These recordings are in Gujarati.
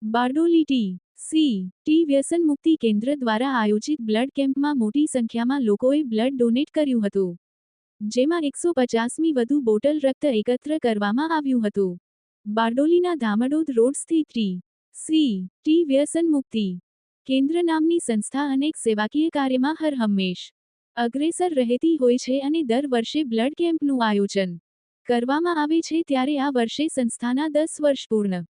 બારડોલી ટી વ્યસન મુક્તિ કેન્દ્ર દ્વારા આયોજિત બ્લડ કેમ્પમાં મોટી સંખ્યામાં લોકોએ બ્લડ ડોનેટ કર્યું હતું, જેમાં 150મી વધુ બોટલ રક્ત એકત્ર કરવામાં આવ્યું હતું. બારડોલીના ધામડોદ રોડ સ્થિત ટી વ્યસન મુક્તિ કેન્દ્ર નામની સંસ્થા અનેક સેવાકીય કાર્યમાં હરહંમેશ અગ્રેસર રહેતી હોય છે અને દર વર્ષે બ્લડ કેમ્પનું આયોજન કરવામાં આવે છે. ત્યારે આ વર્ષે સંસ્થાના 10 વર્ષ પૂર્ણ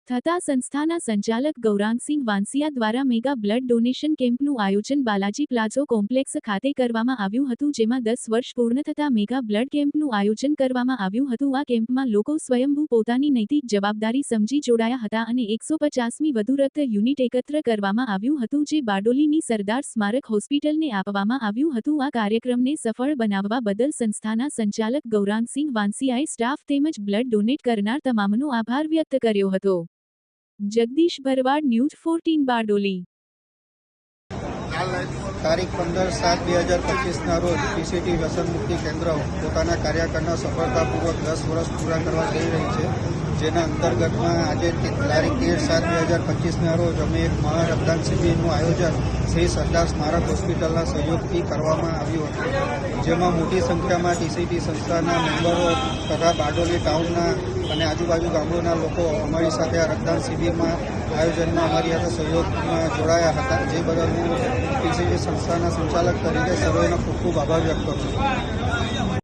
થતા સંસ્થાના સંચાલક ગૌરાંગસિંહ વાંસિયા દ્વારા મેગા બ્લડ ડોનેશન કેમ્પનું આયોજન બાલાજી પ્લાઝો કોમ્પ્લેક્સ ખાતે કરવામાં આવ્યું હતું, જેમાં 10 વર્ષ પૂર્ણ થતા મેગા બ્લડ કેમ્પનું આયોજન કરવામાં આવ્યું હતું. આ કેમ્પમાં લોકો સ્વયંભૂ પોતાની નૈતિક જવાબદારી સમજી જોડાયા હતા અને 150મી વધુ રક્ત યુનિટ એકત્ર કરવામાં આવ્યું હતું, જે બારડોલીની સરદાર સ્મારક હોસ્પિટલને આપવામાં આવ્યું હતું. આ કાર્યક્રમને સફળ બનાવવા બદલ સંસ્થાના સંચાલક ગૌરાંગસિંહ વાંસિયાએ સ્ટાફ તેમજ બ્લડ ડોનેટ કરનાર તમામનો આભાર વ્યક્ત કર્યો હતો. જગદીશ ભરવાડ, ન્યૂઝ 14 બારડોલી. તારીખ 15/7/2025 રોજ પીસીટી વ્યસન મુક્તિ કેન્દ્ર પોતાના કાર્યકાળના સફળતાપૂર્વક 10 વર્ષ પૂરા કરવા જઈ રહી છે, જેના અંતર્ગતમાં આજે તારીખ 13/7/2025 રોજ અમે એક મહારક્તદાન શિબિરનું આયોજન શ્રી સરદાર સ્મારક હોસ્પિટલના સહયોગથી કરવામાં આવ્યું હતું, જેમાં મોટી સંખ્યામાં ટીસીટી સંસ્થાના મેમ્બરો તથા બારડોલી ટાઉનના અને આજુબાજુ ગામોના લોકો અમારી સાથે આ રક્તદાન શિબિરમાં આયોજનમાં અમારી સાથે સહયોગમાં જોડાયા હતા, જે બદલ હું ટીસીટી સંસ્થાના સંચાલક તરીકે સર્વેનો ખૂબ ખૂબ આભાર વ્યક્ત કરું છું.